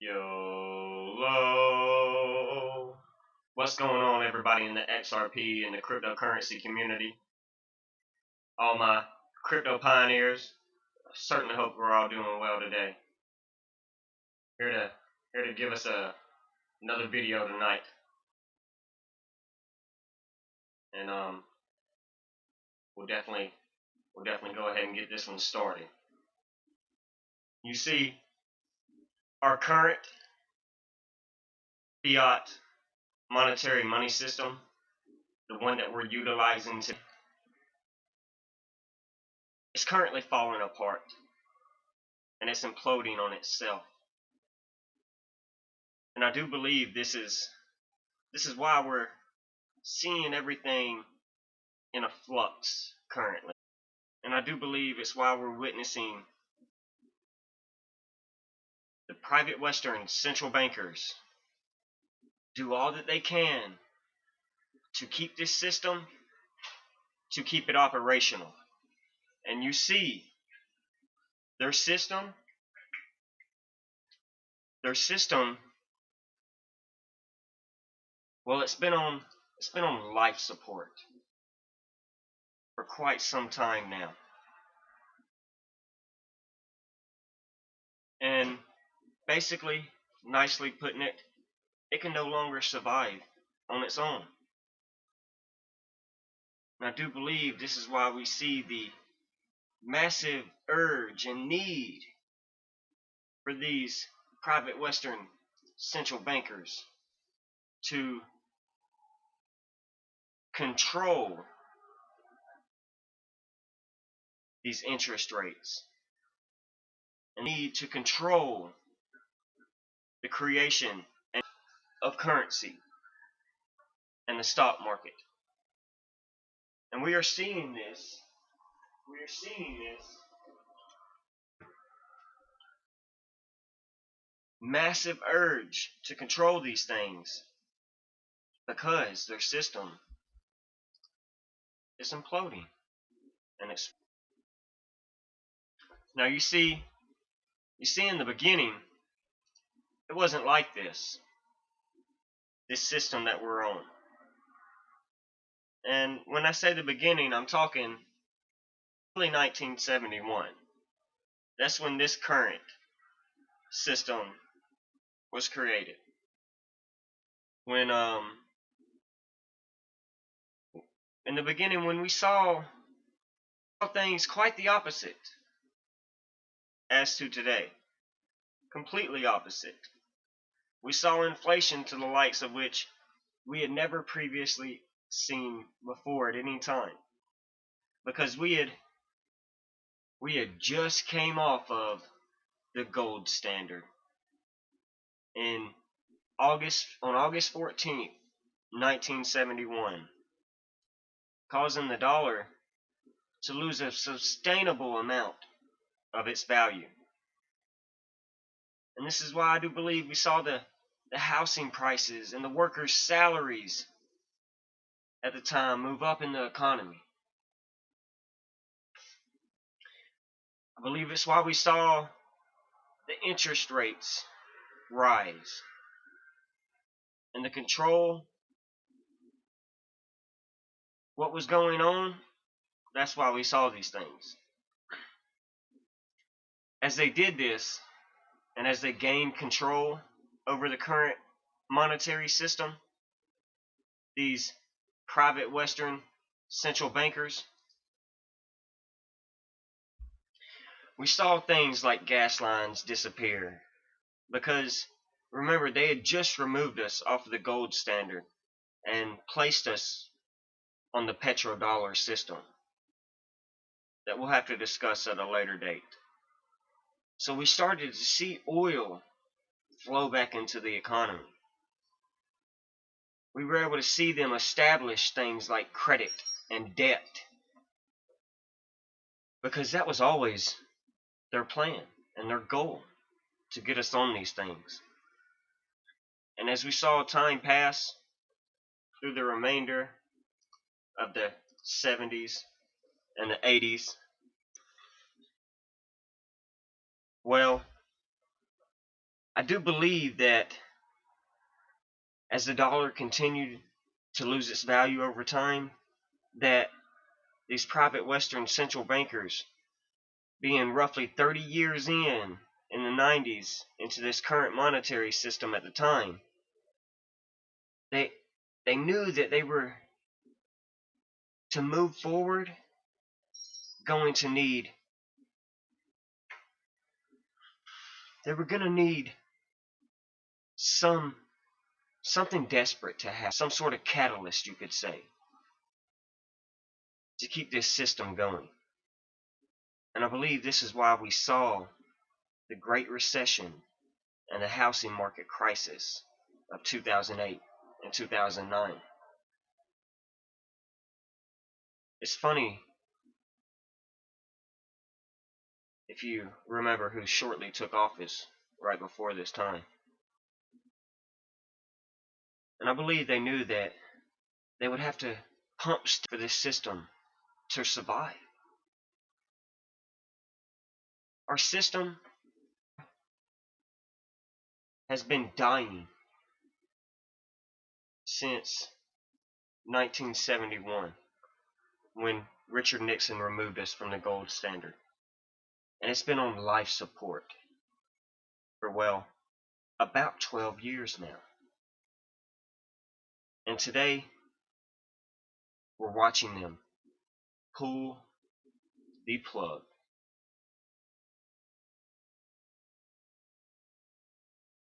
YOLO. What's going on, everybody in the XRP and the cryptocurrency community? All my crypto pioneers, I certainly hope we're all doing well today. Here to give us another video tonight. And we'll definitely go ahead and get this one started. You see, our current fiat monetary money system, the one that we're utilizing today, is currently falling apart, and it's imploding on itself. And I do believe this is why we're seeing everything in a flux currently. And I do believe it's why we're witnessing the private Western central bankers do all that they can to keep this system, to keep it operational. And you see their system, well, it's been on life support for quite some time now. And basically, nicely putting it, it can no longer survive on its own. And I do believe this is why we see the massive urge and need for these private Western central bankers to control these interest rates and need to control the creation of currency and the stock market. And we are seeing this massive urge to control these things because their system is imploding. And it's now you see in the beginning it wasn't like this system that we're on. And when I say the beginning, I'm talking early 1971. That's when this current system was created. When in the beginning, when we saw things quite the opposite as to today, completely opposite. We saw inflation to the likes of which we had never previously seen before at any time, because we had just came off of the gold standard on August 14th, 1971, causing the dollar to lose a sustainable amount of its value. And this is why I do believe we saw the housing prices and the workers' salaries at the time move up in the economy. I believe it's why we saw the interest rates rise and the control what was going on. That's why we saw these things. As they did this, and as they gained control over the current monetary system, these private Western central bankers, we saw things like gas lines disappear, because remember, they had just removed us off of the gold standard and placed us on the petrodollar system that we'll have to discuss at a later date. So we started to see oil flow back into the economy. We were able to see them establish things like credit and debt, because that was always their plan and their goal, to get us on these things. And as we saw time pass through the remainder of the 70s and the 80s, well, I do believe that as the dollar continued to lose its value over time, that these private Western central bankers, being roughly 30 years in the 90s, into this current monetary system at the time, they knew that they were, to move forward, going to need, they were going to need something desperate to happen, some sort of catalyst, you could say, to keep this system going. And I believe this is why we saw the Great Recession and the housing market crisis of 2008 and 2009. It's funny, if you remember, who shortly took office right before this time. And I believe they knew that they would have to pump for this system to survive. Our system has been dying since 1971, when Richard Nixon removed us from the gold standard. And it's been on life support for, well, about 12 years now. And today, we're watching them pull the plug.